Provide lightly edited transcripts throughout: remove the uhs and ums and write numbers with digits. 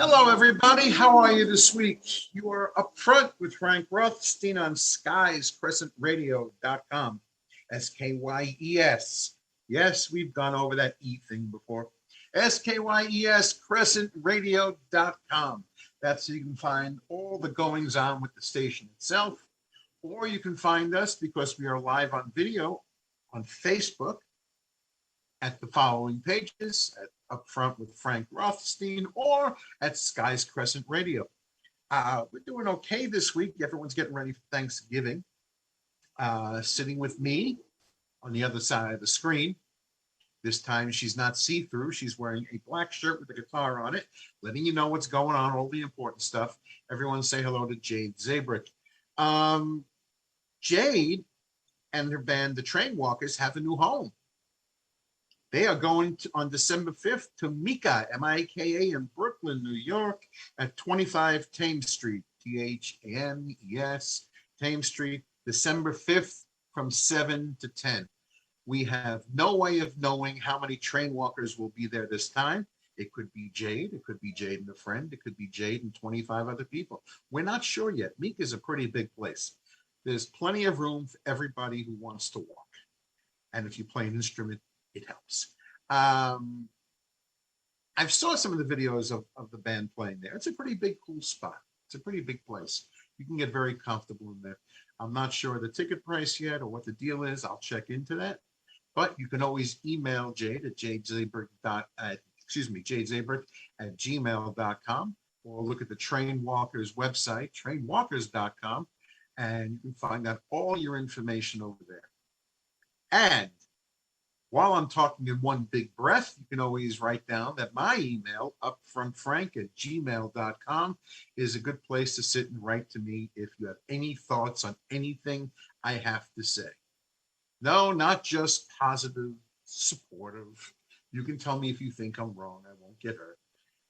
Hello, everybody. How are you this week? You are up front with Frank Rothstein on skyscrescentradio.com. SKYES. Yes, we've gone over that E thing before. SKYES crescentradio.com. That's so you can find all the goings on with the station itself. Or you can find us because we are live on video on Facebook at the following pages, at Up Front with Frank Rothstein or at Skies Crescent Radio. We're doing okay this week. Everyone's getting ready for Thanksgiving. Sitting with me on the other side of the screen. This time she's not see-through. She's wearing a black shirt with a guitar on it, letting you know what's going on, all the important stuff. Everyone say hello to Jade Zabrick. Jade and her band, the Trainwalkers, have a new home. They are going on December 5th to Mika, M-I-K-A, in Brooklyn, New York, at 25 Thames Street, T-H-A-M-E-S, Thames Street, December 5th from 7 to 10. We have no way of knowing how many Trainwalkers will be there this time. It could be Jade, it could be Jade and a friend, it could be Jade and 25 other people. We're not sure yet. Mika is a pretty big place. There's plenty of room for everybody who wants to walk. And if you play an instrument, it helps. I've saw some of the videos of the band playing there. It's a pretty big, cool spot. It's a pretty big place. You can get very comfortable in there. I'm not sure the ticket price yet or what the deal is. I'll check into that. But you can always email Jade at jadezabrick@gmail.com, or look at the Trainwalkers website, trainwalkers.com, and you can find out all your information over there. And while I'm talking in one big breath, you can always write down that my email, upfrontfrank@gmail.com, is a good place to sit and write to me if you have any thoughts on anything I have to say. No, not just positive, supportive. You can tell me if you think I'm wrong. I won't get hurt.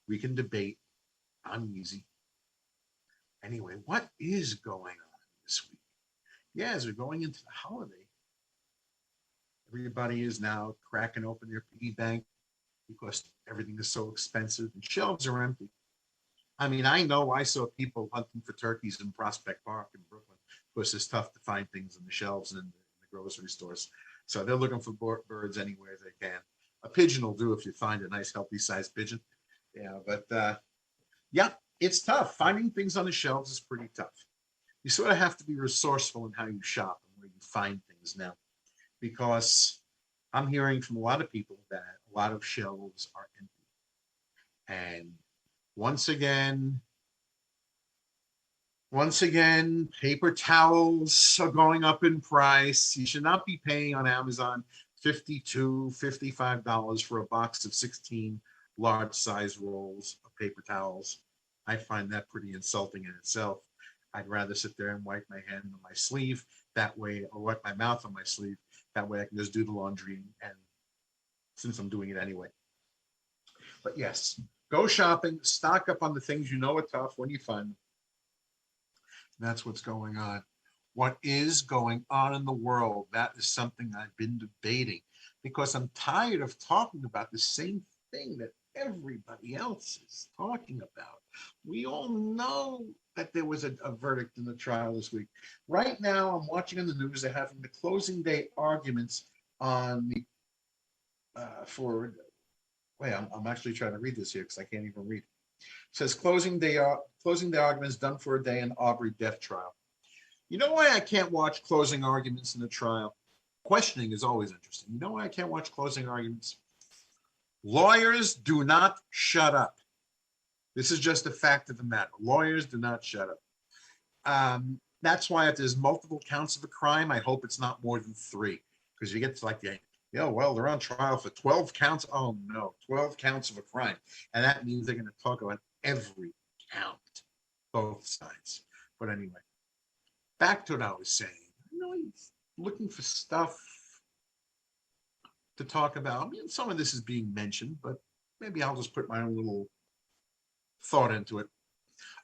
We can debate. I'm easy. Anyway, what is going on this week? Yeah, as we're going into the holiday, everybody is now cracking open their piggy bank because everything is so expensive and shelves are empty. I mean, I know I saw people hunting for turkeys in Prospect Park in Brooklyn because it's tough to find things on the shelves and in the grocery stores. So they're looking for birds anywhere they can. A pigeon will do if you find a nice, healthy sized pigeon. Yeah, but yeah, it's tough. Finding things on the shelves is pretty tough. You sort of have to be resourceful in how you shop and where you find things now, because I'm hearing from a lot of people that a lot of shelves are empty. And once again, paper towels are going up in price. You should not be paying on Amazon $52, $55 for a box of 16 large size rolls of paper towels. I find that pretty insulting in itself. I'd rather sit there and wipe my hand on my sleeve that way, or wipe my mouth on my sleeve. That way I can just do the laundry, and since I'm doing it anyway. But yes, go shopping, stock up on the things you know are tough when you find them. That's what's going on. What is going on in the world? That is something I've been debating because I'm tired of talking about the same thing that everybody else is talking about. We all know that there was a verdict in the trial this week. Right now, I'm watching on the news, they're having the closing day arguments on the, I'm actually trying to read this here because I can't even read it. It says closing day arguments done for a day in Aubrey death trial. You know why I can't watch closing arguments in a trial? Questioning is always interesting. You know why I can't watch closing arguments? Lawyers do not shut up. This is just a fact of the matter. Lawyers do not shut up. That's why if there's multiple counts of a crime, I hope it's not more than 3, because you get to like the, they're on trial for 12 counts. Oh no, 12 counts of a crime. And that means they're going to talk about every count, both sides. But anyway, back to what I was saying. Looking for stuff to talk about. I mean, some of this is being mentioned, but maybe I'll just put my own little thought into it.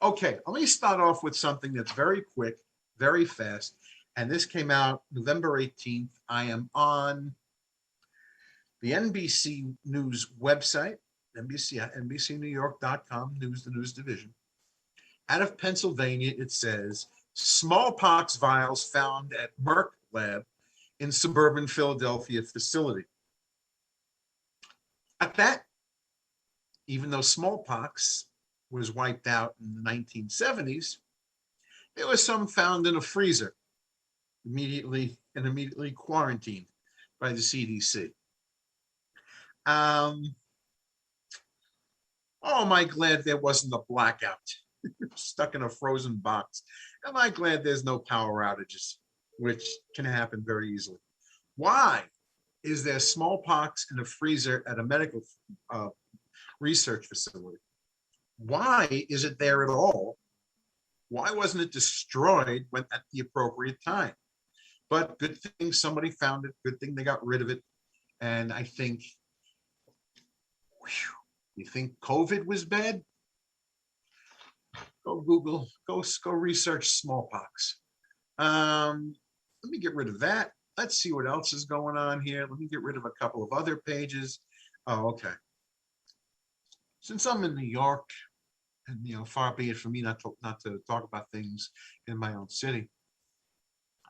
Okay, let me start off with something that's very quick, very fast. And this came out November 18th. I am on the NBC News website. NBCNewYork.com news, the news division. Out of Pennsylvania, it says smallpox vials found at Merck lab in suburban Philadelphia facility. At that, even though smallpox was wiped out in the 1970s, there was some found in a freezer immediately quarantined by the CDC. Oh, am I glad there wasn't a blackout stuck in a frozen box. Am I glad there's no power outages, which can happen very easily. Why is there smallpox in a freezer at a medical research facility? Why is it there at all? Why wasn't it destroyed when at the appropriate time? But good thing somebody found it. Good thing they got rid of it. And I think, you think COVID was bad? Go Google, go research smallpox. Let me get rid of that. Let's see what else is going on here. Let me get rid of a couple of other pages. Oh, okay. Since I'm in New York, and far be it from me not to talk about things in my own city.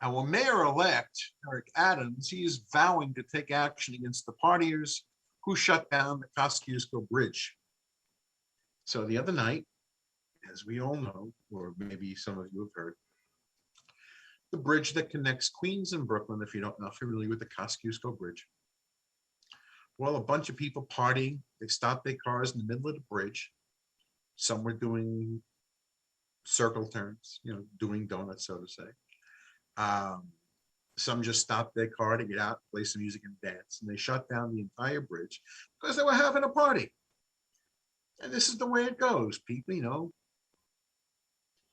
Our mayor-elect, Eric Adams, he is vowing to take action against the partiers who shut down the Kosciuszko Bridge. So the other night, as we all know, or maybe some of you have heard, the bridge that connects Queens and Brooklyn, if you're not familiar with the Kosciuszko Bridge. Well, a bunch of people partying, they stopped their cars in the middle of the bridge. Some were doing circle turns, doing donuts, so to say. Some just stopped their car to get out, play some music and dance. And they shut down the entire bridge because they were having a party. And this is the way it goes. People,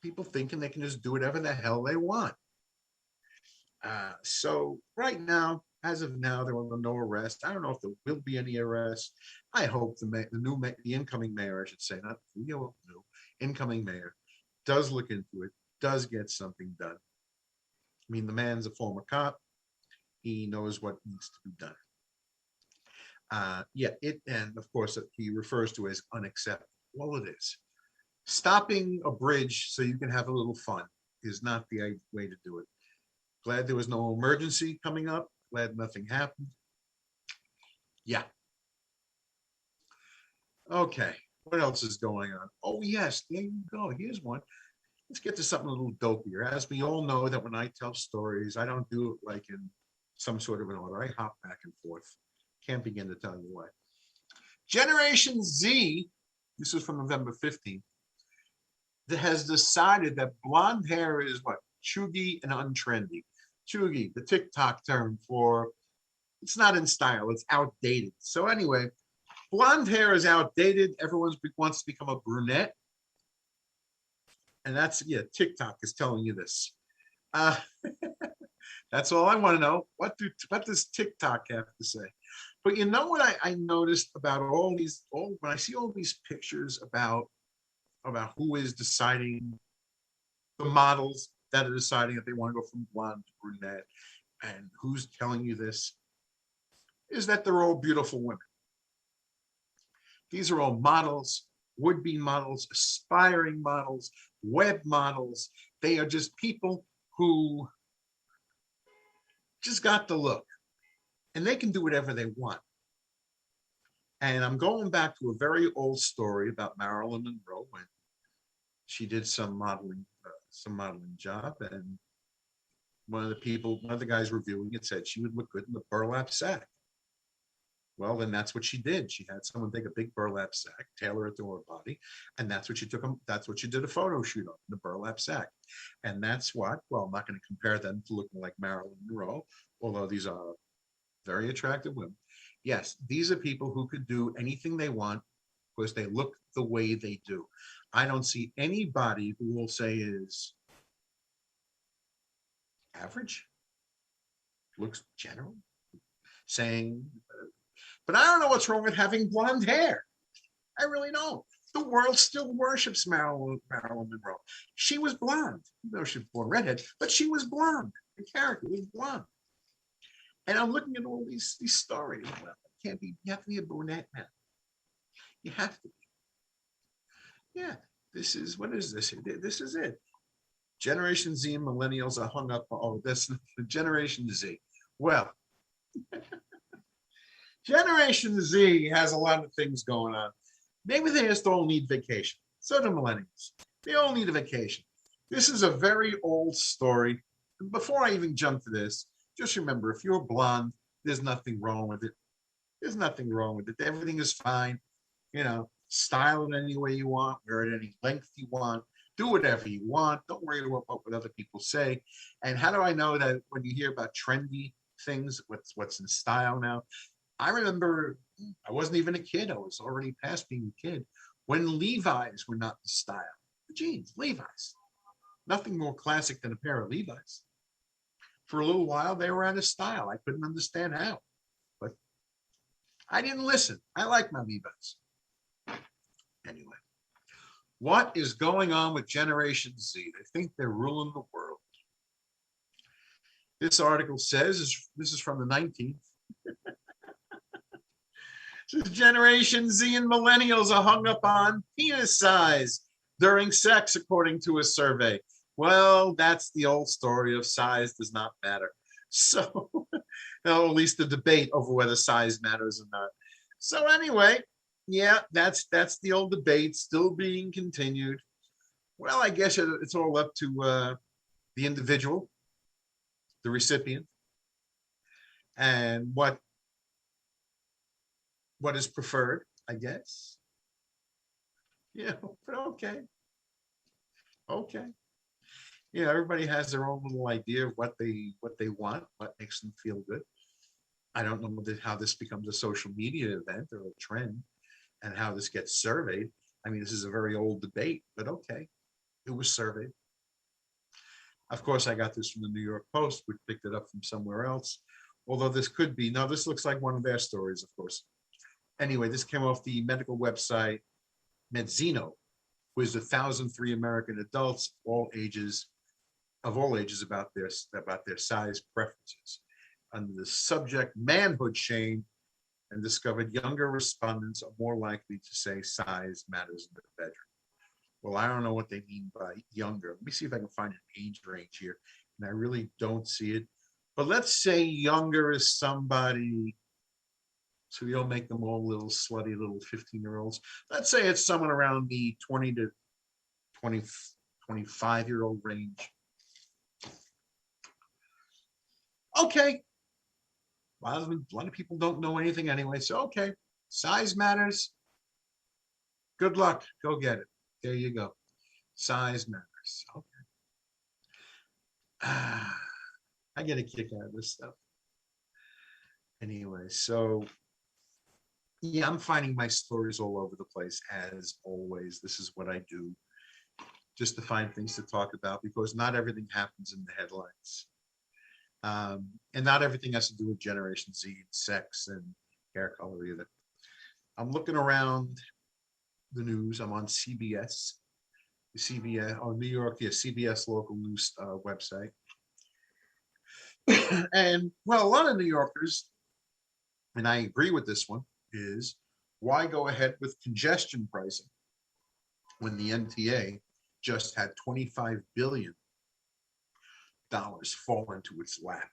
people thinking they can just do whatever the hell they want. So right now, as of now, there were no arrests. I don't know if there will be any arrests. I hope the incoming mayor, I should say, not new, incoming mayor, does look into it, does get something done. I mean, the man's a former cop. He knows what needs to be done. And of course, he refers to as unacceptable. Well, it is. Stopping a bridge so you can have a little fun is not the way to do it. Glad there was no emergency coming up. Glad nothing happened. Yeah. Okay. What else is going on? Oh, yes. There you go. Here's one. Let's get to something a little dopier. As we all know that when I tell stories, I don't do it like in some sort of an order. I hop back and forth. Can't begin to tell you why. Generation Z, this is from November 15th, that has decided that blonde hair is what? Chuggy and untrendy. Chuggy, the TikTok term for, it's not in style, it's outdated. So anyway, blonde hair is outdated. Everyone wants to become a brunette. And that's, TikTok is telling you this. That's all I want to know. What does TikTok have to say? But you know what I noticed about when I see all these pictures about who is deciding, the models that are deciding that they want to go from blonde to brunette, and who's telling you this, is that they're all beautiful women. These are all models, would-be models, aspiring models, web models. They are just people who just got the look, and they can do whatever they want. And I'm going back to a very old story about Marilyn Monroe when she did some modeling job, and one of the guys reviewing it said she would look good in the burlap sack. Well, then that's what she did. She had someone take a big burlap sack, tailor it to her body, and that's what she did a photo shoot on, the burlap sack. And that's what, well, I'm not going to compare them to looking like Marilyn Monroe, although these are very attractive women. Yes, these are people who could do anything they want because they look the way they do. I don't see anybody who will say is average, looks general, saying, but I don't know what's wrong with having blonde hair. I really don't. The world still worships Marilyn Monroe. She was blonde. You know, she was born redhead, but she was blonde. The character was blonde. And I'm looking at all these stories. Well, you have to be a brunette now. You have to. Yeah, this is, what is this? This is it. Generation Z and millennials are hung up. Oh, that's the Generation Z. Well, Generation Z has a lot of things going on. Maybe they just all need vacation. So do millennials. They all need a vacation. This is a very old story. Before I even jump to this, just remember, if you're blonde, there's nothing wrong with it. There's nothing wrong with it. Everything is fine. Style it any way you want, wear it any length you want, do whatever you want. Don't worry about what other people say. And how do I know that when you hear about trendy things, what's in style now? I remember I wasn't even a kid. I was already past being a kid when Levi's were not the style. The jeans, Levi's. Nothing more classic than a pair of Levi's. For a little while, they were out of style. I couldn't understand how, but I didn't listen. I like my Levi's. Anyway, what is going on with Generation Z? They think they're ruling the world. This article says, this is from the 19th. Says Generation Z and millennials are hung up on penis size during sex, according to a survey. Well, that's the old story of size does not matter. So, no, at least the debate over whether size matters or not. So anyway, yeah, that's the old debate still being continued. Well, I guess it's all up to the individual, the recipient, and what is preferred, I guess. Yeah, but okay. Okay. Yeah, everybody has their own little idea of what they want, what makes them feel good. I don't know how this becomes a social media event or a trend and how this gets surveyed. I mean, this is a very old debate, but okay, it was surveyed. Of course, I got this from the New York Post, which picked it up from somewhere else. Although this could be, no, this looks like one of their stories, of course. Anyway, this came off the medical website Medzino, which is 1,003 American adults, all ages, about their size preferences. Under the subject manhood shame, and discovered younger respondents are more likely to say size matters in the bedroom. Well, I don't know what they mean by younger. Let me see if I can find an age range here. And I really don't see it. But let's say younger is somebody, so we don't make them all little slutty little 15-year-olds. Let's say it's someone around the 20 to 20, 25-year-old range. Okay. A lot of people don't know anything anyway. So, okay, size matters. Good luck. Go get it. There you go. Size matters. Okay. I get a kick out of this stuff. Anyway, so yeah, I'm finding my stories all over the place as always. This is what I do, just to find things to talk about, because not everything happens in the headlines. And not everything has to do with Generation Z and sex and hair color either. I'm looking around the news. I'm on CBS, New York, yeah, CBS local news website. And well, a lot of New Yorkers, and I agree with this one, is why go ahead with congestion pricing when the MTA just had $25 billion fall into its lap?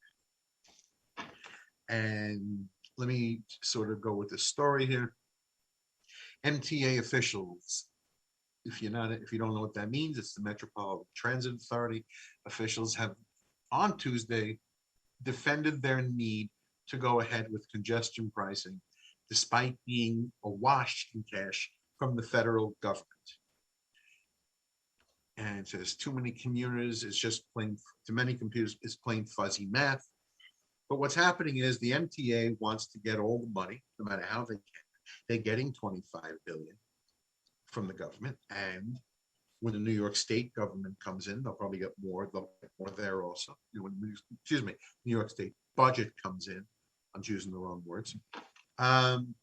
And let me sort of go with the story here. MTA officials, if you don't know what that means, it's the Metropolitan Transit Authority. Officials have on Tuesday defended their need to go ahead with congestion pricing, despite being awash in cash from the federal government. And it says too many commuters is just plain, too many computers is plain fuzzy math. But what's happening is the MTA wants to get all the money, no matter how they can. They're getting $25 billion from the government, and when the New York State government comes in, they'll probably get more. They'll get more there also. New York State budget comes in. I'm choosing the wrong words. And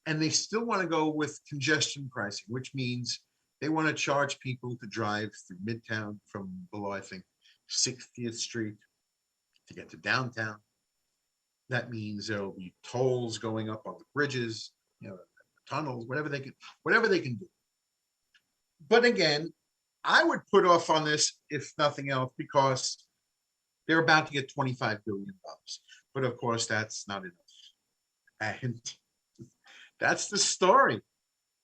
they still want to go with congestion pricing, which means they want to charge people to drive through Midtown from below, I think, 60th Street to get to downtown. That means there'll be tolls going up on the bridges. tunnels, whatever they can do. But again, I would put off on this if nothing else because they're about to get $25 billion. But of course, that's not enough. And that's the story.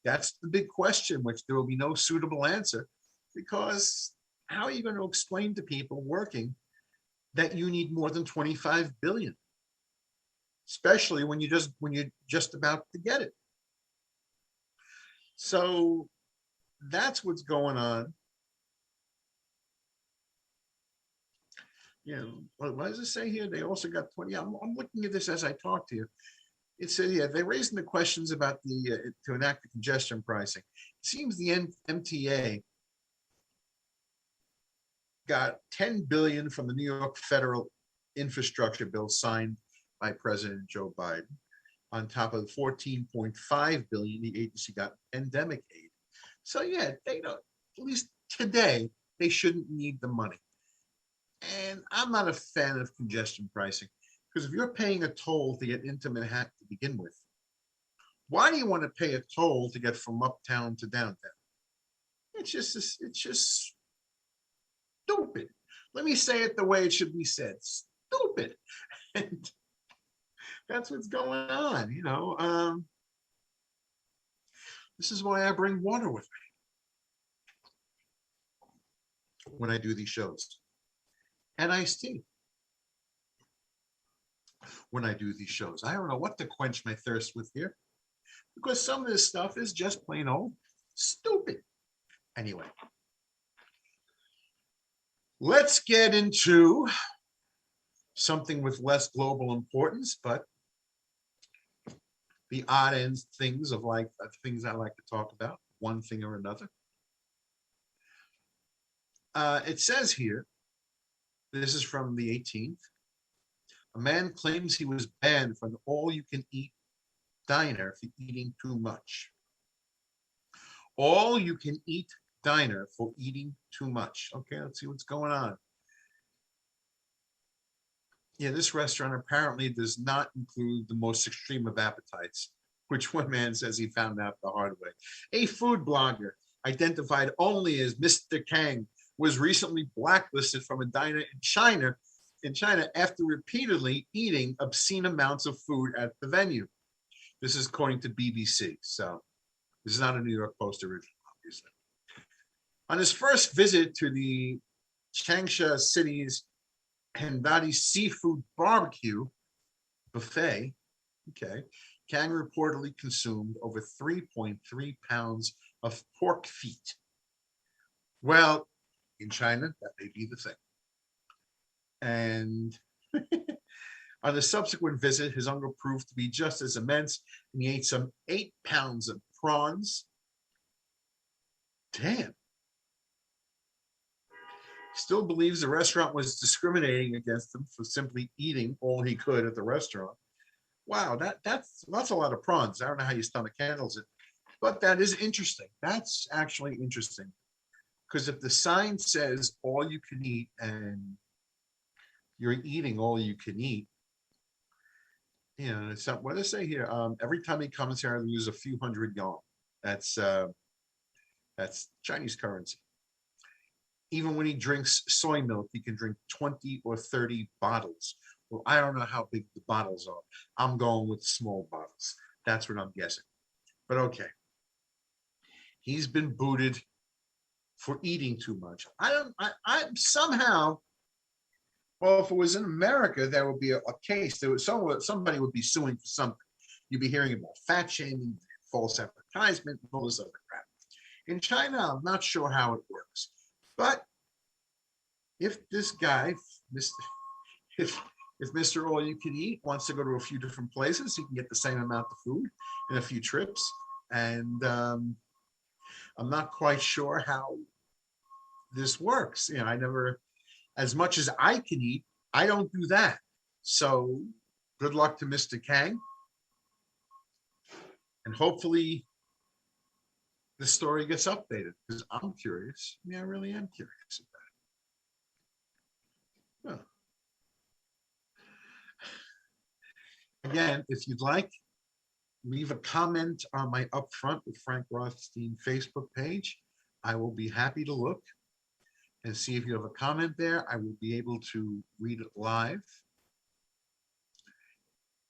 That's the big question, which there will be no suitable answer, because how are you going to explain to people working that you need more than 25 billion, especially when you're just about to get it? So that's what's going on. What does it say here? They also got 20. I'm looking at this as I talk to you. It says, yeah, they're raising the questions about to enact the congestion pricing. It seems the MTA got 10 billion from the New York federal infrastructure bill signed by President Joe Biden, on top of 14.5 billion the agency got pandemic aid. So yeah, they don't, at least today, they shouldn't need the money. And I'm not a fan of congestion pricing, because if you're paying a toll to get into Manhattan to begin with, why do you want to pay a toll to get from uptown to downtown? It's just stupid. Let me say it the way it should be said. Stupid. And that's what's going on. This is why I bring water with me when I do these shows. And iced tea when I do these shows. I don't know what to quench my thirst with here, because some of this stuff is just plain old stupid. Anyway, let's get into something with less global importance, but the odd ends things of things I like to talk about, one thing or another. It says here, this is from the 18th. A man claims he was banned from an all-you-can-eat diner for eating too much. All-you-can-eat diner for eating too much. Okay, let's see what's going on. Yeah, this restaurant apparently does not include the most extreme of appetites, which one man says he found out the hard way. A food blogger identified only as Mr. Kang was recently blacklisted from a diner in China after repeatedly eating obscene amounts of food at the venue. This is according to BBC. So this is not a New York Post original, obviously. On his first visit to the Changsha city's Hendadi seafood barbecue buffet, okay, Kang reportedly consumed over 3.3 pounds of pork feet. Well, in China, that may be the thing. And on a subsequent visit, his hunger proved to be just as immense, and he ate some 8 pounds of prawns. Damn. Still believes the restaurant was discriminating against him for simply eating all he could at the restaurant. Wow, that's a lot of prawns. I don't know how your stomach handles it, but that is interesting. That's actually interesting. Because if the sign says all you can eat and you're eating all you can eat, it's not, what does it say here? Every time he comes here, I lose a few hundred yuan. That's Chinese currency. Even when he drinks soy milk, he can drink 20 or 30 bottles. Well, I don't know how big the bottles are. I'm going with small bottles. That's what I'm guessing. But okay. He's been booted for eating too much. I somehow, well, if it was in America, there would be a case. There was somebody would be suing for something. You'd be hearing about fat shaming, false advertisement, all this other crap. In China, I'm not sure how it works. But if this guy, if Mr. All You Can Eat wants to go to a few different places, he can get the same amount of food in a few trips. And I'm not quite sure how this works. I never, as much as I can eat, I don't do that. So good luck to Mr. Kang. And hopefully the story gets updated, because I'm curious. I really am curious about it. Huh. Again, if you'd like leave a comment on my Upfront with Frank Rothstein Facebook page. I will be happy to look and see if you have a comment there. I will be able to read it live.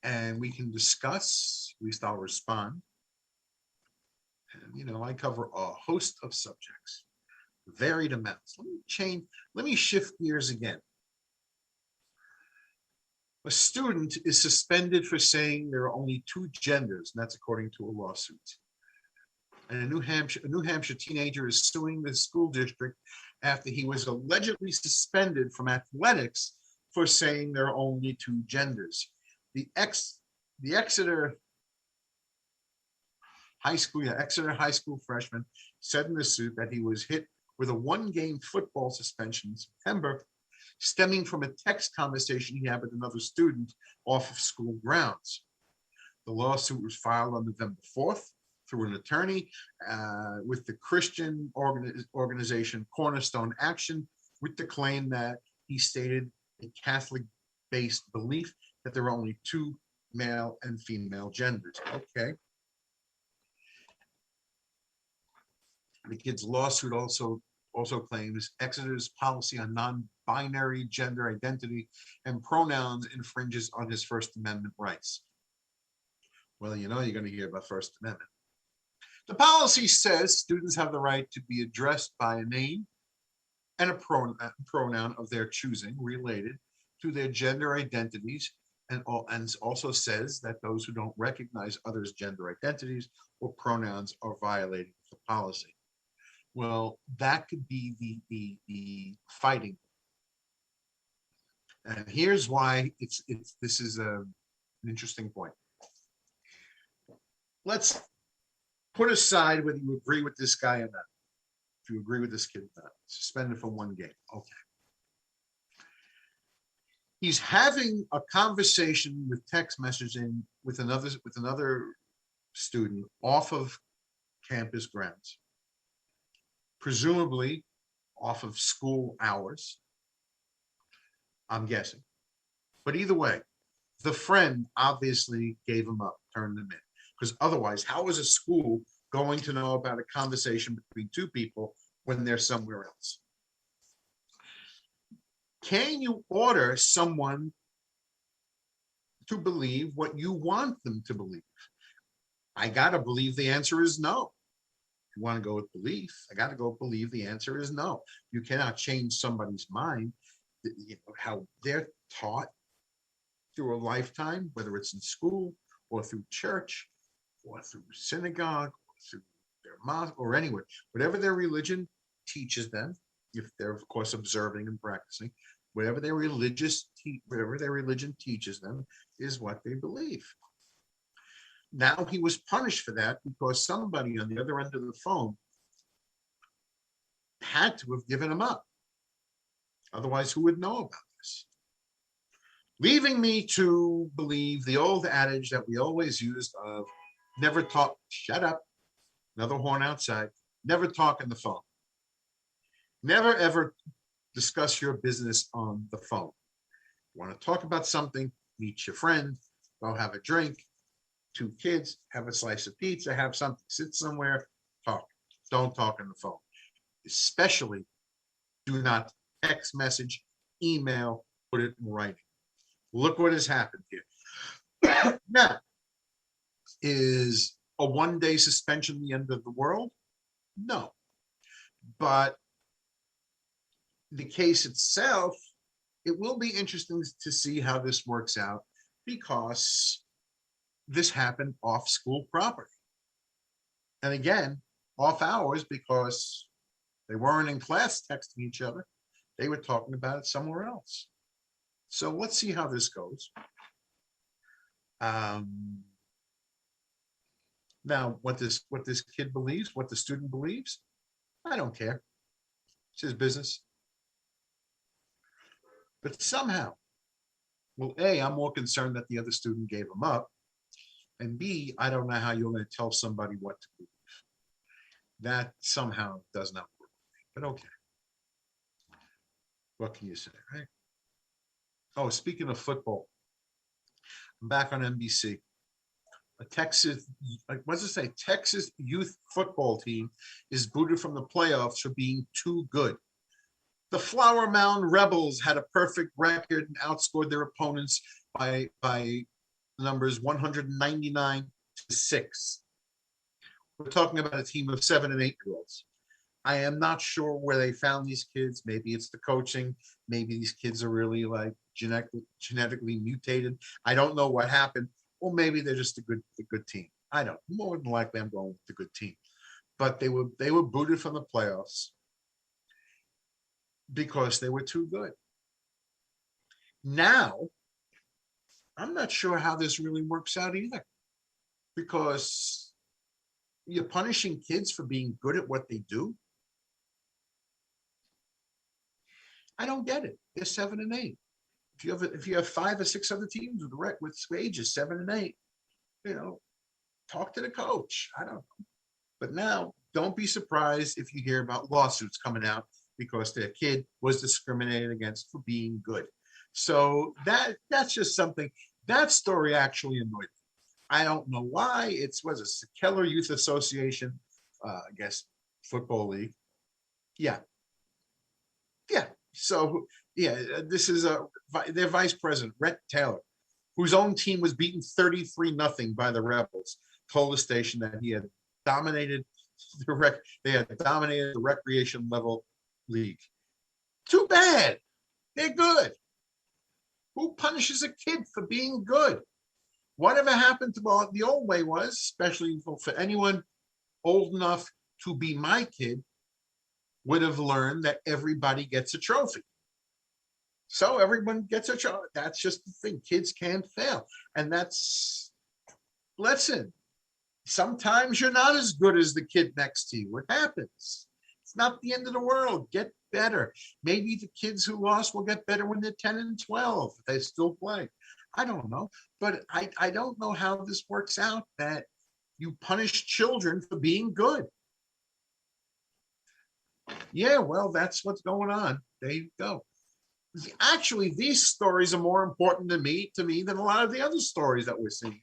And we can discuss, at least I'll respond. And, I cover a host of subjects, varied amounts. Let me shift gears again. A student is suspended for saying there are only two genders, and that's according to a lawsuit. And a New Hampshire teenager is suing the school district after he was allegedly suspended from athletics for saying there are only two genders. The Exeter High School freshman said in the suit that he was hit with a one-game football suspension in September, stemming from a text conversation he had with another student off of school grounds. The lawsuit was filed on November 4th through an attorney with the Christian organization Cornerstone Action, with the claim that he stated a Catholic-based belief that there are only two male and female genders. Okay. The kid's lawsuit also claims Exeter's policy on non-binary gender identity and pronouns infringes on his First Amendment rights. Well, you're going to hear about First Amendment. The policy says students have the right to be addressed by a name and a pronoun of their choosing related to their gender identities, and also says that those who don't recognize others' gender identities or pronouns are violating the policy. Well, that could be the fighting. And here's why this is an interesting point. Let's put aside whether you agree with this guy or not. If you agree with this kid or not, suspended for one game. Okay. He's having a conversation with text messaging with another student off of campus grounds, presumably off of school hours, I'm guessing. But either way, the friend obviously gave him up, turned him in. Because otherwise, how is a school going to know about a conversation between two people when they're somewhere else? Can you order someone to believe what you want them to believe? I got to believe the answer is no. If you want to go with belief, I got to go believe the answer is no. You cannot change somebody's mind. How they're taught through a lifetime, whether it's in school or through church or through synagogue or through their mosque or anywhere, whatever their religion teaches them, if they're of course observing and practicing, whatever their religion teaches them is what they believe. Now he was punished for that because somebody on the other end of the phone had to have given him up. Otherwise, who would know about this? Leaving me to believe the old adage that we always used of never talk, shut up, another horn outside, never talk on the phone. Never ever discuss your business on the phone. You want to talk about something, meet your friend, go have a drink, two kids, have a slice of pizza, have something, sit somewhere, talk. Don't talk on the phone. Especially do not text message, email, put it in writing. Look what has happened here. Now, is a one-day suspension the end of the world? No. But the case itself, it will be interesting to see how this works out because this happened off school property. And again, off hours because they weren't in class texting each other. They were talking about it somewhere else. So let's see how this goes. Now, what this kid believes, what the student believes, I don't care. It's his business. But somehow, well, A, I'm more concerned that the other student gave him up. And B, I don't know how you're going to tell somebody what to believe. That somehow does not work. But okay. What can you say, right? Oh, speaking of football, I'm back on NBC. A Texas, what does it say? Texas youth football team is booted from the playoffs for being too good. The Flower Mound Rebels had a perfect record and outscored their opponents by numbers 199-6. We're talking about a team of 7 and 8-year-olds. I am not sure where they found these kids. Maybe it's the coaching. Maybe these kids are really like genetically mutated. I don't know what happened. Or maybe they're just a good team. I don't. More than likely, I'm going with the good team. But they were booted from the playoffs because they were too good. Now, I'm not sure how this really works out either, because you're punishing kids for being good at what they do. I don't get it. They're 7 and 8. If you have 5 or 6 other teams with ages 7 and 8, talk to the coach. I don't know. But now, don't be surprised if you hear about lawsuits coming out because their kid was discriminated against for being good. So that's just something. That story actually annoyed me. I don't know why. It was a Keller Youth Association, I guess, football league. Yeah. So this is their vice president, Rhett Taylor, whose own team was beaten 33-0 by the Rebels, told the station that he had dominated the recreation level league. Too bad. They're good. Who punishes a kid for being good? Whatever happened to the old way was, especially for anyone old enough to be my kid, would have learned that everybody gets a trophy. So everyone gets a trophy. That's just the thing. Kids can't fail. And listen, sometimes you're not as good as the kid next to you. It happens. It's not the end of the world. Get better. Maybe the kids who lost will get better when they're 10 and 12 if they still play. I don't know. But I don't know how this works out, that you punish children for being good. Yeah, well, that's what's going on. There you go. Actually, these stories are more important to me than a lot of the other stories that we're seeing.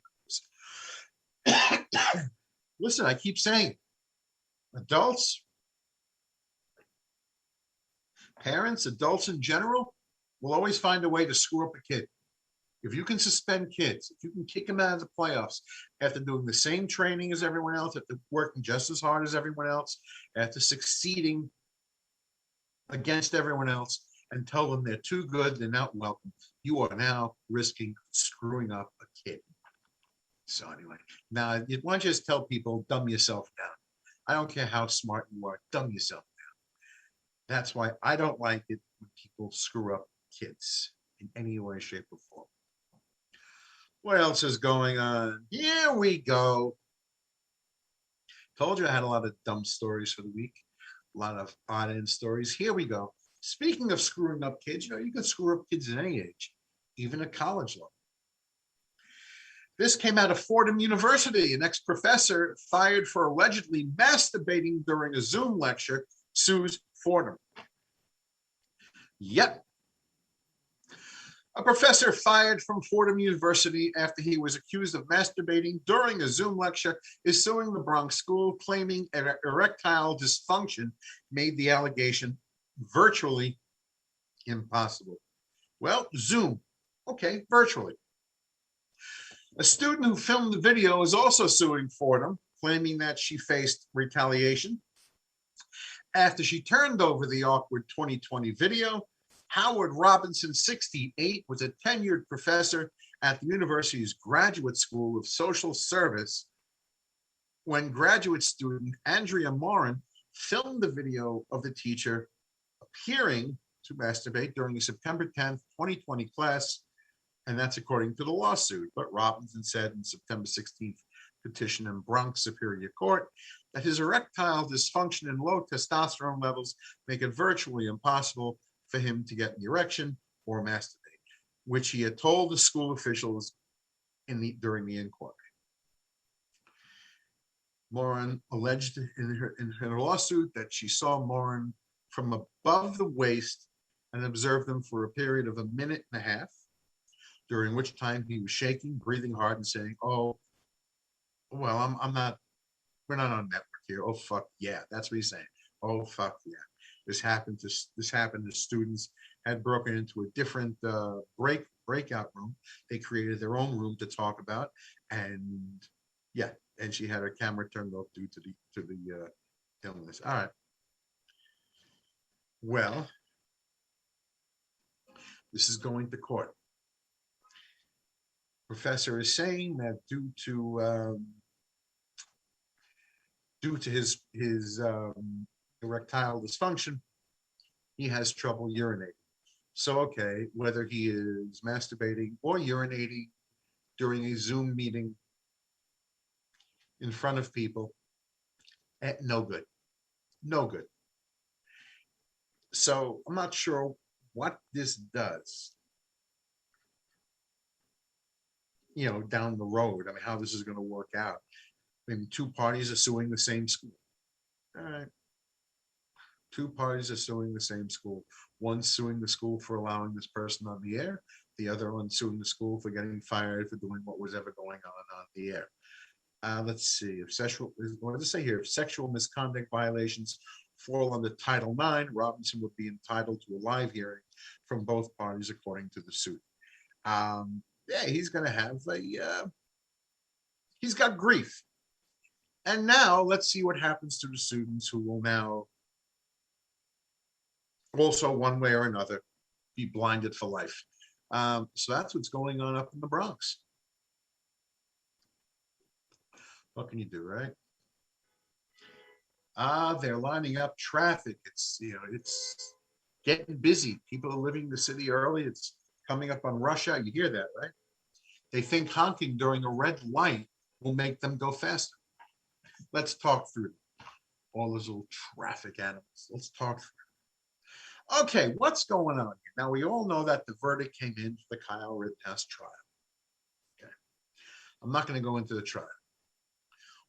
Listen, I keep saying, adults, parents, adults in general, will always find a way to screw up a kid. If you can suspend kids, if you can kick them out of the playoffs after doing the same training as everyone else, after working just as hard as everyone else, after succeeding against everyone else, and tell them they're too good, they're not welcome, you are now risking screwing up a kid. So anyway, now why don't you just tell people, dumb yourself down. I don't care how smart you are, dumb yourself down. That's why I don't like it when people screw up kids in any way, shape, or form. What else is going on? Here we go. Told you I had a lot of dumb stories for the week. A lot of odd-end stories. Here we go. Speaking of screwing up kids, you can screw up kids at any age, even at college level. This came out of Fordham University. An ex-professor fired for allegedly masturbating during a Zoom lecture sues Fordham. Yep. A professor fired from Fordham University after he was accused of masturbating during a Zoom lecture is suing the Bronx school, claiming erectile dysfunction made the allegation virtually impossible. Well, Zoom. Okay, virtually. A student who filmed the video is also suing Fordham, claiming that she faced retaliation after she turned over the awkward 2020 video. Howard Robinson, 68, was a tenured professor at the university's Graduate School of Social Service when graduate student Andrea Morin filmed the video of the teacher appearing to masturbate during the September 10th, 2020 class, and that's according to the lawsuit. But Robinson said in September 16th petition in Bronx Superior Court that his erectile dysfunction and low testosterone levels make it virtually impossible for him to get an erection or masturbate, which he had told the school officials during the inquiry. Morin alleged in her lawsuit that she saw Morin from above the waist and observed him for a period of 1.5 minutes, during which time he was shaking, breathing hard, and saying, "Oh, Well, I'm not. We're not on network here. Oh fuck yeah, that's what he's saying. Oh fuck yeah, this happened to students had broken into a different breakout room. They created their own room to talk about, and yeah, and she had her camera turned off due to the illness. All right. Well, this is going to court. Professor is saying that due to his erectile dysfunction, he has trouble urinating. So, okay, whether he is masturbating or urinating during a Zoom meeting in front of people, no good, no good. So I'm not sure what this does, down the road. I mean, how this is going to work out. Maybe two parties are suing the same school. All right. Two parties are suing the same school. One suing the school for allowing this person on the air. The other one suing the school for getting fired for doing what was ever going on the air. Let's see. What does it say here? If sexual misconduct violations fall under Title IX, Robinson would be entitled to a live hearing from both parties according to the suit. Yeah, he's going to have he's got grief. And now let's see what happens to the students who will now also one way or another be blinded for life. So that's what's going on up in the Bronx. What can you do, right? They're lining up traffic. It's getting busy. People are leaving the city early. It's coming up on rush hour. You hear that, right? They think honking during a red light will make them go faster. Let's talk through all those little traffic animals. Let's talk through. Okay, what's going on here? Now, we all know that the verdict came in for the Kyle Rittenhouse trial. Okay. I'm not going to go into the trial.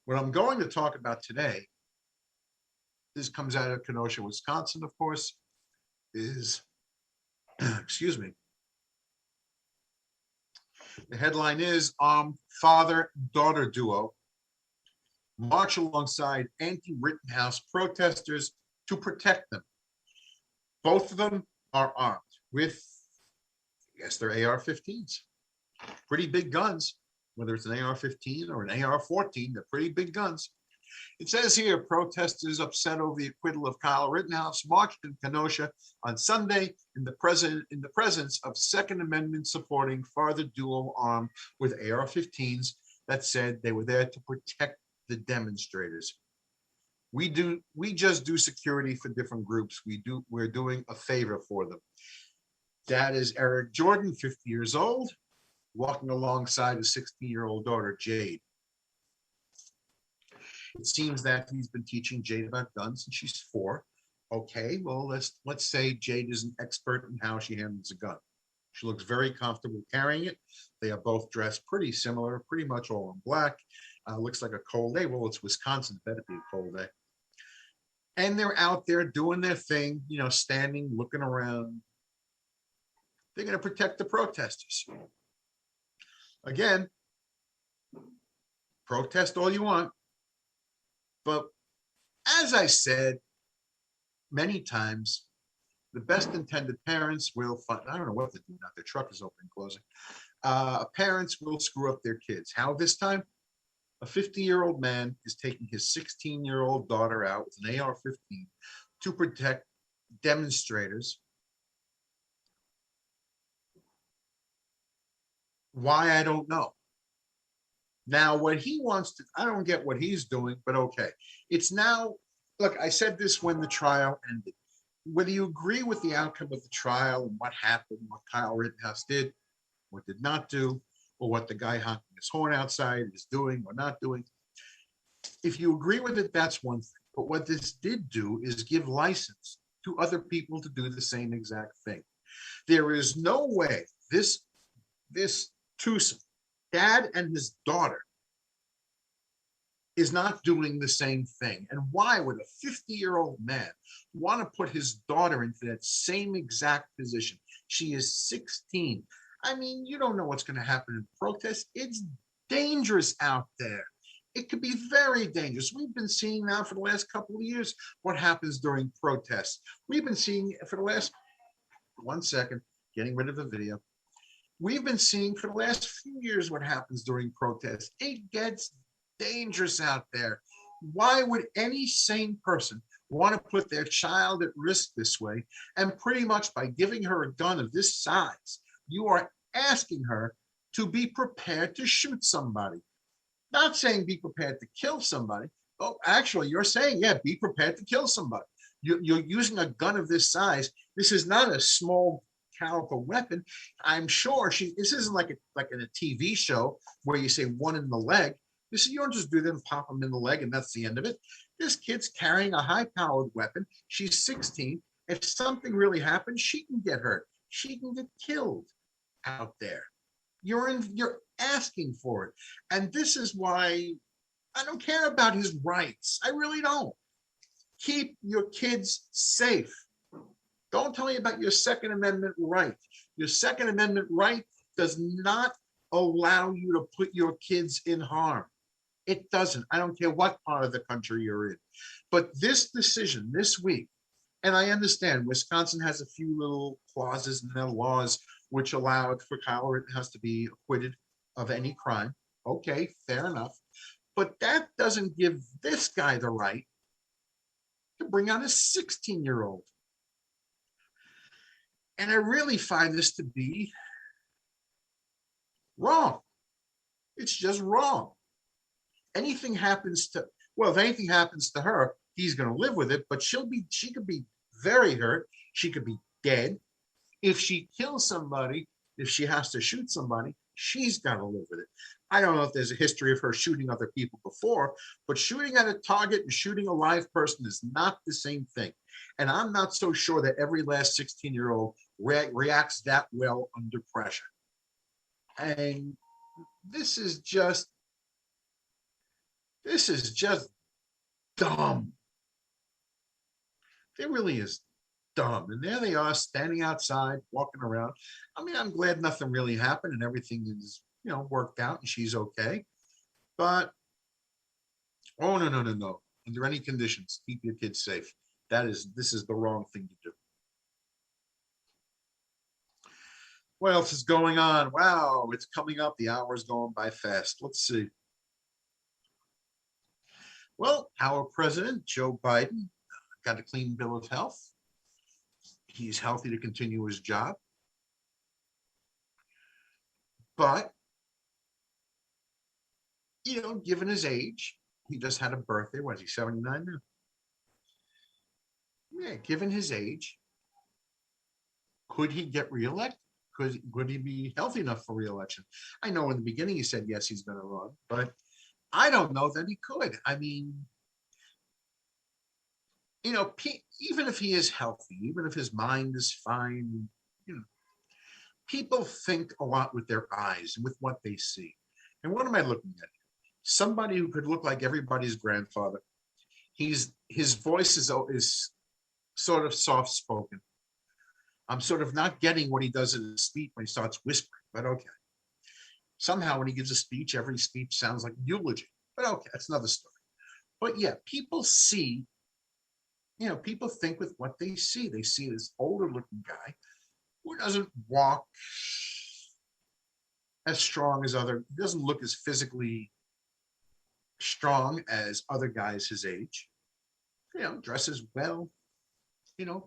What I'm going to talk about today, this comes out of Kenosha, Wisconsin, of course, is, excuse me, the headline is father-daughter duo march alongside anti-Rittenhouse protesters to protect them. Both of them are armed with, I guess they're AR-15s. Pretty big guns, whether it's an AR-15 or an AR-14, they're pretty big guns. It says here, protesters upset over the acquittal of Kyle Rittenhouse marched in Kenosha on Sunday in the presence of Second Amendment supporting father duo armed with AR-15s that said they were there to protect the demonstrators. We just do security for different groups. We're doing a favor for them. Dad is Eric Jordan, 50 years old, walking alongside his 16-year-old daughter, Jade. It seems that he's been teaching Jade about guns since she's 4. Okay, well, let's say Jade is an expert in how she handles a gun. She looks very comfortable carrying it. They are both dressed pretty similar, pretty much all in black. Looks like a cold day. Well, it's Wisconsin, better be a cold day. And they're out there doing their thing, standing, looking around. They're going to protect the protesters. Again, protest all you want. But as I said many times, the best intended parents will find, I don't know what they're doing now, their truck is open and closing. Parents will screw up their kids. How this time? A 50-year-old man is taking his 16-year-old daughter out with an AR-15 to protect demonstrators. Why, I don't know. Now, what he wants to, I don't get what he's doing, but okay. It's now, look, I said this when the trial ended. Whether you agree with the outcome of the trial and what happened, what Kyle Rittenhouse did, what did not do, or what the guy honking his horn outside is doing or not doing, if you agree with it, that's one thing. But what this did do is give license to other people to do the same exact thing. There is no way this twosome, dad and his daughter, is not doing the same thing. And why would a 50-year-old man want to put his daughter into that same exact position? She is 16. I mean, you don't know what's going to happen in protest. It's dangerous out there. It could be very dangerous. We've been seeing now for the last couple of years what happens during protests. We've been seeing for the last, 1 second, getting rid of the video. We've been seeing for the last few years what happens during protests. It gets dangerous out there. Why would any sane person want to put their child at risk this way? And pretty much by giving her a gun of this size, you are asking her to be prepared to shoot somebody. Not saying be prepared to kill somebody. Oh, actually, you're saying, yeah, be prepared to kill somebody. You're using a gun of this size. This is not a small caliber weapon. I'm sure this isn't like in a TV show where you say one in the leg. You don't just do them, pop them in the leg, and that's the end of it. This kid's carrying a high-powered weapon. She's 16. If something really happens, she can get hurt. She can get killed out there. You're asking for it. And this is why I don't care about his rights. I really don't. Keep your kids safe. Don't tell me about your Second Amendment right. Your Second Amendment right does not allow you to put your kids in harm. It doesn't. I don't care what part of the country you're in. But this decision this week, and I understand Wisconsin has a few little clauses in their laws which allow it for Kyle Rittenhouse to be acquitted of any crime. Okay, fair enough. But that doesn't give this guy the right to bring out a 16-year-old. And I really find this to be wrong. It's just wrong. If anything happens to her, he's going to live with it, but she could be very hurt. She could be dead. If she kills somebody, if she has to shoot somebody, she's got to live with it. I don't know if there's a history of her shooting other people before, but shooting at a target and shooting a live person is not the same thing. And I'm not so sure that every last 16-year-old reacts that well under pressure. And this is just dumb. It really is dumb. And there they are standing outside, walking around. I mean, I'm glad nothing really happened and everything is, worked out and she's okay. But, oh, no. Under any conditions, keep your kids safe. This is the wrong thing to do. What else is going on? Wow, it's coming up. The hour is going by fast. Let's see. Well, our president, Joe Biden, got a clean bill of health. He's healthy to continue his job. But, given his age, he just had a birthday. What is he, 79 now? Yeah, given his age, could he get reelected? Could he be healthy enough for reelection? I know in the beginning he said, yes, he's going to run, but I don't know that he could. I mean, even if he is healthy, even if his mind is fine, people think a lot with their eyes and with what they see. And what am I looking at? Somebody who could look like everybody's grandfather. His voice is sort of soft-spoken. I'm sort of not getting what he does in his speech when he starts whispering, but okay. Somehow when he gives a speech, every speech sounds like eulogy, but okay, that's another story. But yeah, people see, people think with what they see. They see this older looking guy who doesn't walk as strong as he doesn't look as physically strong as other guys his age, dresses well,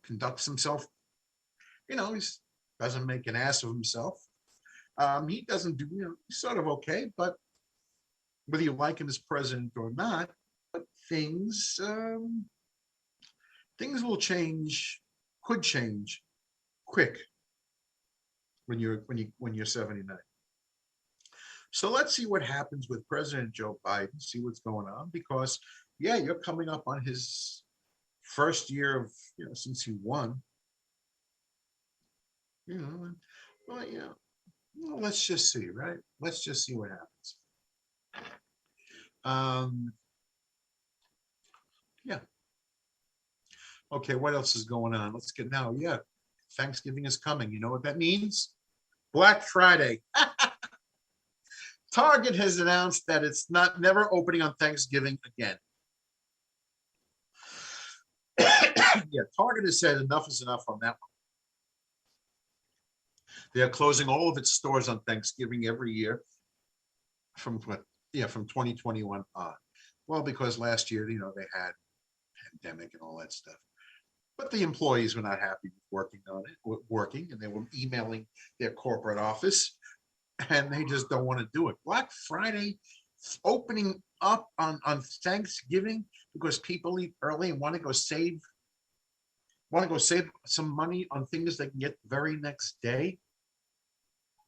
conducts himself, he doesn't make an ass of himself. He doesn't do, he's sort of okay, but whether you like him as president or not, but things will change, could change quick when you're 79. So let's see what happens with President Joe Biden, see what's going on, because yeah, you're coming up on his first year of, since he won. Well, let's just see, right? Let's just see what happens. Yeah. Okay, what else is going on? Let's get now. Yeah, Thanksgiving is coming. You know what that means? Black Friday. Target has announced that it's not never opening on Thanksgiving again. Yeah, Target has said enough is enough on that one. They are closing all of its stores on Thanksgiving every year from what, yeah, from 2021 on. Well, because last year, they had pandemic and all that stuff. But the employees were not happy with working, and they were emailing their corporate office, and they just don't want to do it. Black Friday opening up on Thanksgiving because people eat early and want to go save some money on things they can get the very next day.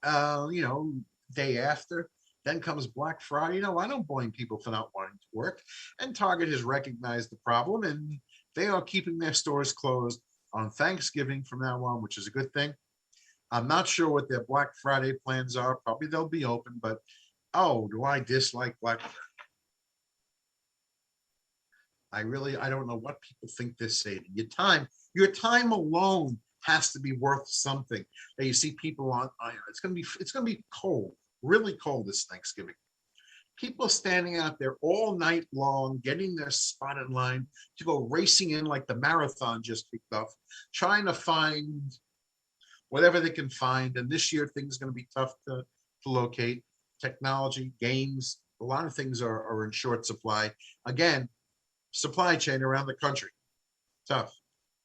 Day after. Then comes Black Friday. I don't blame people for not wanting to work. And Target has recognized the problem, and they are keeping their stores closed on Thanksgiving from now on, which is a good thing. I'm not sure what their Black Friday plans are. Probably they'll be open, but oh, do I dislike Black Friday? I don't know what people think they're saving. Your time alone has to be worth something. That you see people on, it's gonna be cold, really cold this Thanksgiving. People standing out there all night long, getting their spot in line to go racing in like the marathon just kicked off, trying to find whatever they can find. And this year, things are going to be tough to locate. Technology, games, a lot of things are in short supply. Again, supply chain around the country, tough.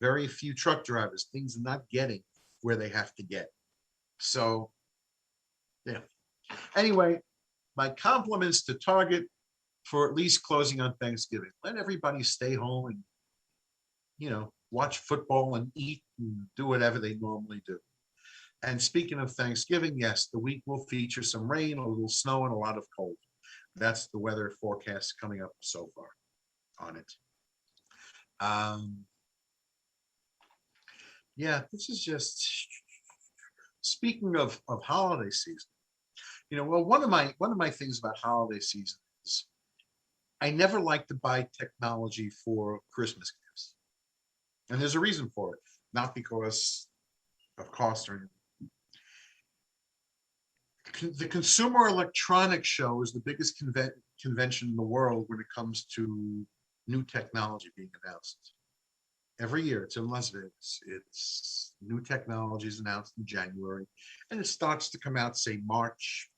Very few truck drivers, things are not getting where they have to get. So, yeah. Anyway, my compliments to Target for at least closing on Thanksgiving. Let everybody stay home and, watch football and eat and do whatever they normally do. And speaking of Thanksgiving, yes, the week will feature some rain, a little snow, and a lot of cold. That's the weather forecast coming up so far on it. Yeah, this is just speaking of holiday season. Well, one of my things about holiday season is I never like to buy technology for Christmas gifts, and there's a reason for it. Not because of cost or anything. The Consumer Electronics Show is the biggest convention in the world when it comes to new technology being announced. Every year, it's in Las Vegas. It's new technologies announced in January, and it starts to come out, say, March,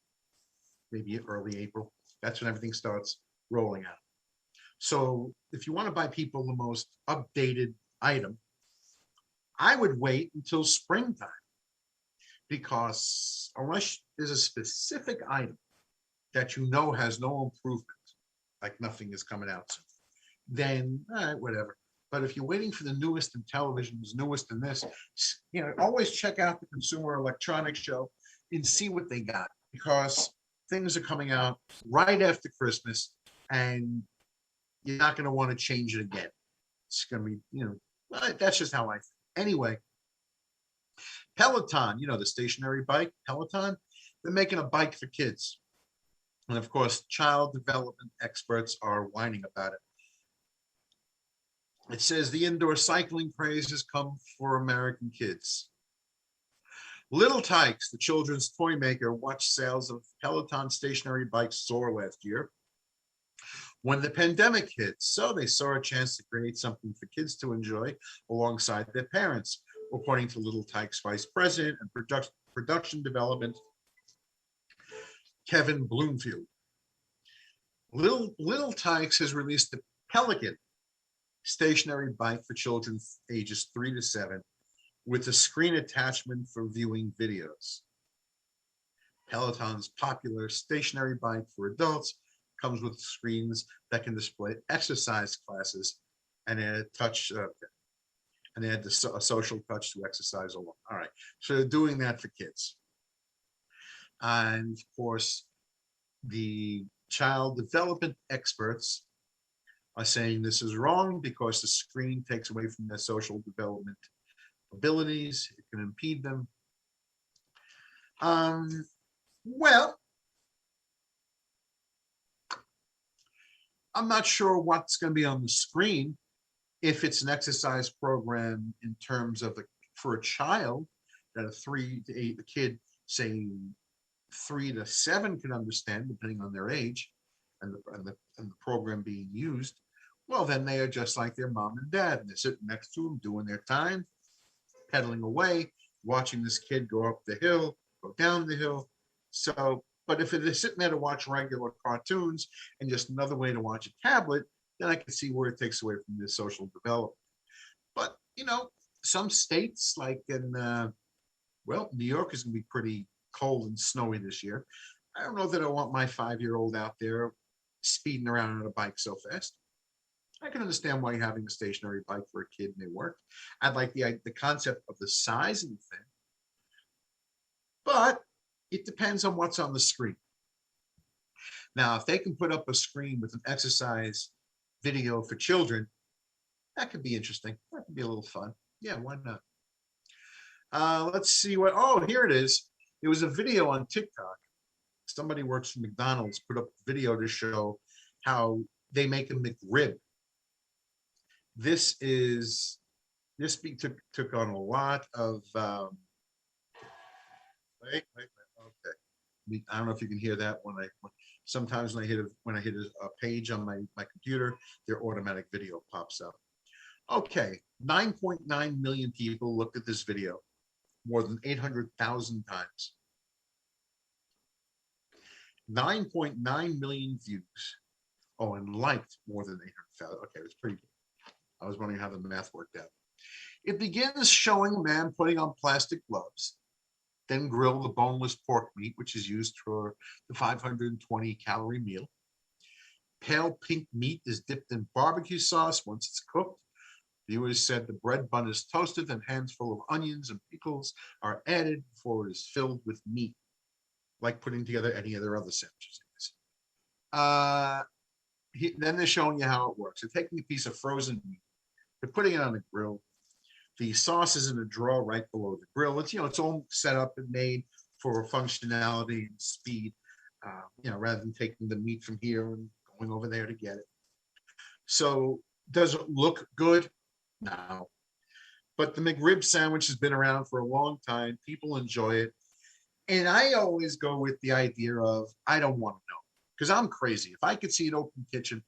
maybe early April. That's when everything starts rolling out. So if you want to buy people the most updated item, I would wait until springtime, because unless there's a specific item that has no improvement, like nothing is coming out soon, then whatever. But if you're waiting for the newest in televisions, newest in this, always check out the Consumer Electronics Show and see what they got, because things are coming out right after Christmas, and you're not going to want to change it again. It's going to be, that's just how I think. Anyway, Peloton, the stationary bike, Peloton, they're making a bike for kids. And of course, child development experts are whining about it. It says the indoor cycling craze has come for American kids. Little Tykes, the children's toy maker, watched sales of Peloton stationary bikes soar last year when the pandemic hit. So they saw a chance to create something for kids to enjoy alongside their parents, according to Little Tykes Vice President and Production Development, Kevin Bloomfield. Little Tykes has released the Pelican stationary bike for children ages 3 to 7 with a screen attachment for viewing videos. Peloton's popular stationary bike for adults comes with screens that can display exercise classes and a social touch to exercise along. All right, so they're doing that for kids. And of course, the child development experts are saying this is wrong because the screen takes away from their social development abilities. It can impede them. Well, I'm not sure what's going to be on the screen, if it's an exercise program in terms of for a child, that a 3 to 8 kid, say 3 to 7 can understand, depending on their age and the program being used, well, then they are just like their mom and dad, and they're sitting next to them, doing their time, pedaling away, watching this kid go up the hill, go down the hill. So, but if it is sitting there to watch regular cartoons and just another way to watch a tablet, then I can see where it takes away from their social development. But, some states like well, New York is going to be pretty cold and snowy this year. I don't know that I want my 5-year-old out there speeding around on a bike so fast. I can understand why having a stationary bike for a kid may work. I'd like the concept of the size of the thing, but it depends on what's on the screen. Now, if they can put up a screen with an exercise video for children, that could be interesting. That could be a little fun. Yeah, why not? Let's see what, oh, here it is. There was a video on TikTok. Somebody works for McDonald's, put up a video to show how they make a McRib. This took on a lot of, okay. I don't know if you can hear that sometimes when I hit a page on my computer, their automatic video pops up. Okay, 9.9 million people looked at this video, more than 800,000 times. 9.9 million views. Oh, and liked more than 800,000. Okay, it's pretty good. I was wondering how the math worked out. It begins showing a man putting on plastic gloves, then grill the boneless pork meat, which is used for the 520-calorie meal. Pale pink meat is dipped in barbecue sauce once it's cooked. Viewers said the bread bun is toasted and hands full of onions and pickles are added before it is filled with meat, like putting together any of their other sandwiches. Then they're showing you how it works. They're taking a piece of frozen meat, they're putting it on a grill. The sauce is in a drawer right below the grill. It's all set up and made for functionality and speed, rather than taking the meat from here and going over there to get it. So does it look good? No. But the McRib sandwich has been around for a long time. People enjoy it. And I always go with the idea of, I don't want to know, because I'm crazy. If I could see an open kitchen,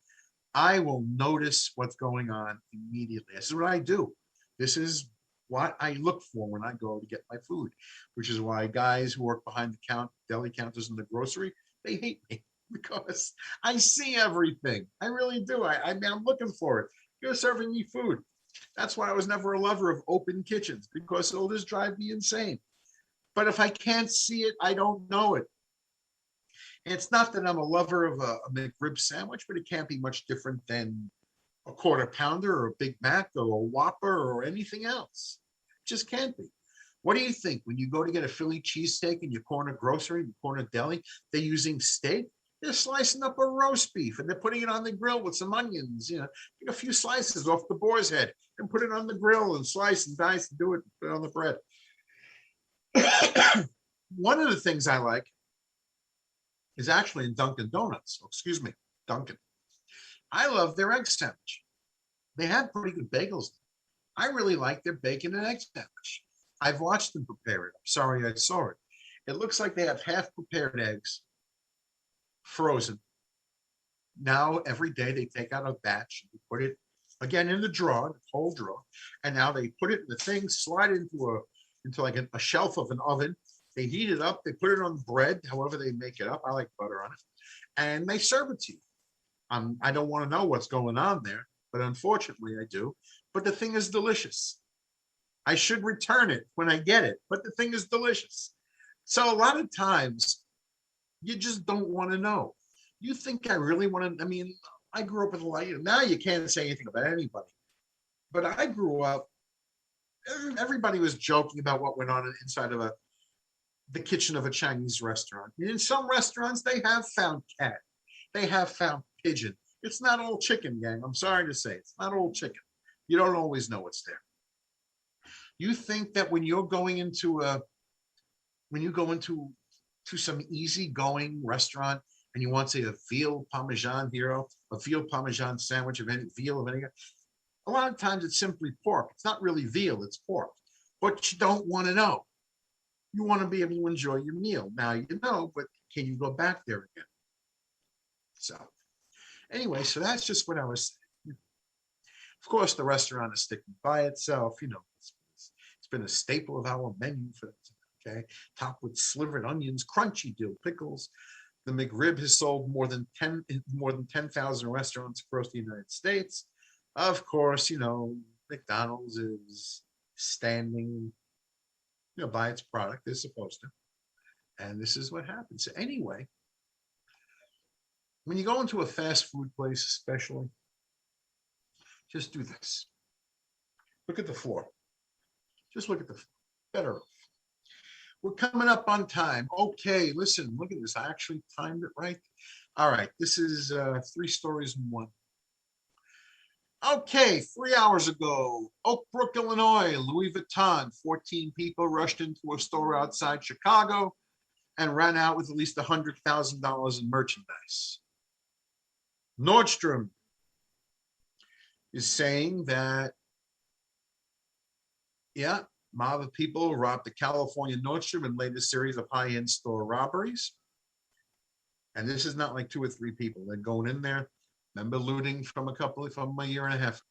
I will notice what's going on immediately. This is what I do. This is what I look for when I go to get my food, which is why guys who work behind the deli counters in the grocery, they hate me because I see everything. I really do. I mean, I'm looking for it. You're serving me food. That's why I was never a lover of open kitchens, because it'll just drive me insane. But if I can't see it, I don't know it. And it's not that I'm a lover of a McRib sandwich, but it can't be much different than a quarter pounder or a Big Mac or a Whopper or anything else. It just can't be. What do you think when you go to get a Philly cheesesteak in your corner grocery, your corner deli, they're using steak? They're slicing up a roast beef and they're putting it on the grill with some onions, take a few slices off the boar's head and put it on the grill and slice and dice and do it, put it on the bread. One of the things I like is actually in Dunkin' Donuts. Excuse me, Dunkin'. I love their egg sandwich. They have pretty good bagels. I really like their bacon and egg sandwich. I've watched them prepare it. I'm sorry I saw it. It looks like they have half prepared eggs, frozen. Now every day they take out a batch and put it again in the drawer, the whole drawer, and now they put it in the thing, slide it into like a shelf of an oven. They heat it up, they put it on bread, however they make it up. I like butter on it, and they serve it to you. I don't want to know what's going on there, but unfortunately I do. But the thing is delicious. I should return it when I get it, but the thing is delicious. So a lot of times you just don't want to know. You think I really want to, I grew up with a lot, now you can't say anything about anybody. But I grew up, everybody was joking about what went on inside of the kitchen of a Chinese restaurant. In some restaurants, they have found cat. They have found pigeon. It's not all chicken, gang. I'm sorry to say, it's not all chicken. You don't always know what's there. You think that when you're going into some easygoing restaurant and you want, say, a veal parmesan hero, a veal parmesan sandwich of any veal of any, a lot of times it's simply pork. It's not really veal, it's pork. But you don't want to know. You want to be able to enjoy your meal. Now you know, but can you go back there again? So anyway, so that's just what I was saying. Of course, the restaurant is sticking by itself. It's been a staple of our menu for, okay, topped with slivered onions, crunchy dill pickles. The McRib has sold more than 10,000 restaurants across the United States. Of course, McDonald's is standing, by its product. They're supposed to. And this is what happens. So anyway, when you go into a fast food place, especially, just do this. Look at the floor. Just look at the floor. Better. We're coming up on time. Okay, listen, look at this. I actually timed it right. All right, this is 3 stories in one. Okay, 3 hours ago, Oak Brook, Illinois, Louis Vuitton, 14 people rushed into a store outside Chicago and ran out with at least $100,000 in merchandise. Nordstrom is saying that, yeah, mob of people robbed the California Nordstrom and laid a series of high-end store robberies. And this is not like 2 or 3 people. They're going in there. Remember looting from a year and a half.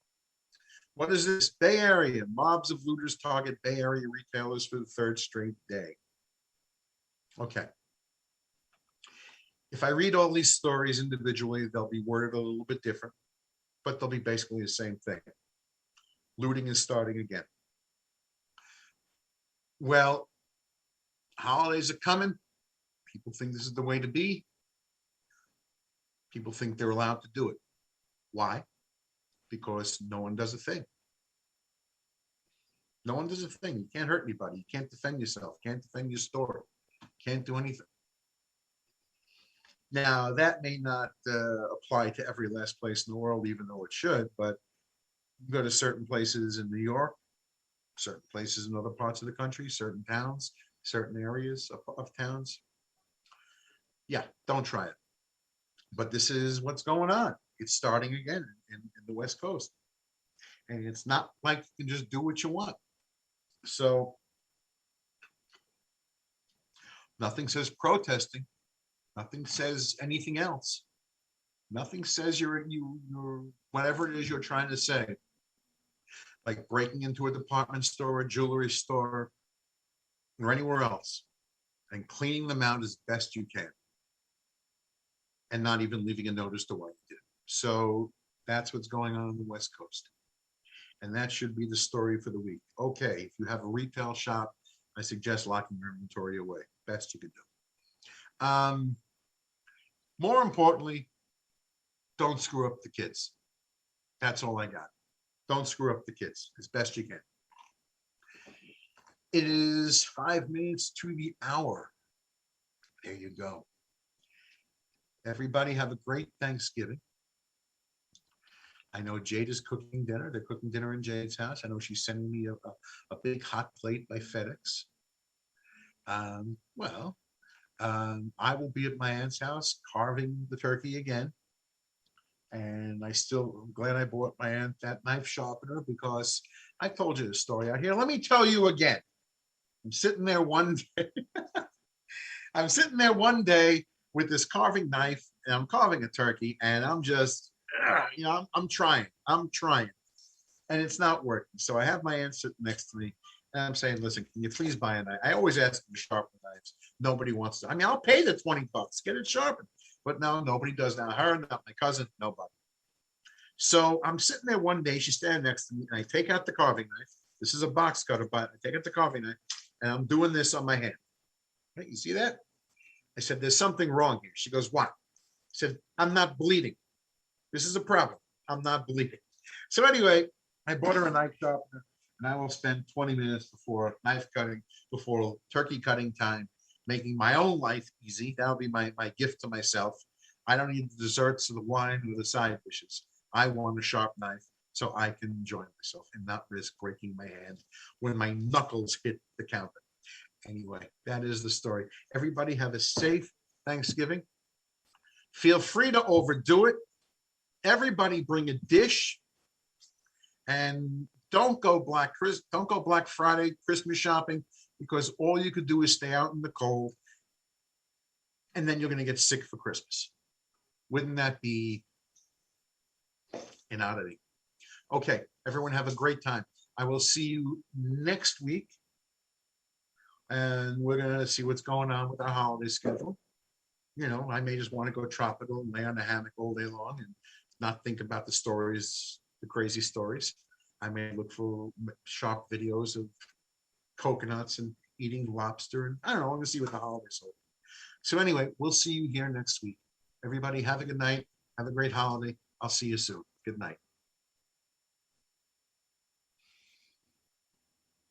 What is this? Bay Area. Mobs of looters target Bay Area retailers for the 3rd straight day. Okay. If I read all these stories individually, they'll be worded a little bit different, but they'll be basically the same thing. Looting is starting again. Well, holidays are coming. People think this is the way to be. People think they're allowed to do it. Why? Because no one does a thing. No one does a thing. You can't hurt anybody. You can't defend yourself. Can't defend your store. Can't do anything. Now, that may not apply to every last place in the world, even though it should, but you go to certain places in New York, certain places in other parts of the country, certain towns, certain areas of towns. Yeah, don't try it. But this is what's going on. It's starting again in the West Coast. And it's not like you can just do what you want. So nothing says protesting. Nothing says anything else. Nothing says you're whatever it is you're trying to say. Like breaking into a department store, a jewelry store, or anywhere else, and cleaning them out as best you can. And not even leaving a notice to what you did. So that's what's going on the West Coast. And that should be the story for the week. Okay, if you have a retail shop, I suggest locking your inventory away. Best you could do. More importantly, don't screw up the kids. That's all I got. Don't screw up the kids as best you can. It is 5 minutes to the hour. There you go. Everybody have a great Thanksgiving. I know Jade is cooking dinner. They're cooking dinner in Jade's house. I know she's sending me a big hot plate by FedEx. I will be at my aunt's house carving the turkey again. And I'm glad I bought my aunt that knife sharpener because I told you the story out here. Let me tell you again. I'm sitting there one day with this carving knife and I'm carving a turkey and I'm just, I'm trying. And it's not working. So I have my aunt sitting next to me and I'm saying, listen, can you please buy a knife? I always ask them to sharpen knives. Nobody wants to. I'll pay the $20, get it sharpened. But no, nobody does now. Her, not my cousin, nobody. So I'm sitting there one day, she's standing next to me and I take out the carving knife. This is a box cutter, but I take out the carving knife and I'm doing this on my hand. Right, you see that? I said, there's something wrong here. She goes, what? I said, I'm not bleeding. This is a problem. I'm not bleeding. So anyway, I bought her a knife sharpener and I will spend 20 minutes before turkey cutting time, making my own life easy. That'll be my gift to myself. I don't need the desserts or the wine or the side dishes. I want a sharp knife so I can enjoy myself and not risk breaking my hand when my knuckles hit the counter. Anyway, that is the story. Everybody have a safe Thanksgiving. Feel free to overdo it. Everybody bring a dish. And don't go Black Friday Christmas shopping because all you could do is stay out in the cold, and then you're going to get sick for Christmas. Wouldn't that be an oddity? Okay, everyone have a great time. I will see you next week, and we're going to see what's going on with our holiday schedule. You know, I may just want to go tropical and lay on the hammock all day long and not think about the stories, the crazy stories. I may look for sharp videos of coconuts and eating lobster. And I don't know, I'm going to see what the holidays hold. So anyway, we'll see you here next week. Everybody have a good night. Have a great holiday. I'll see you soon. Good night.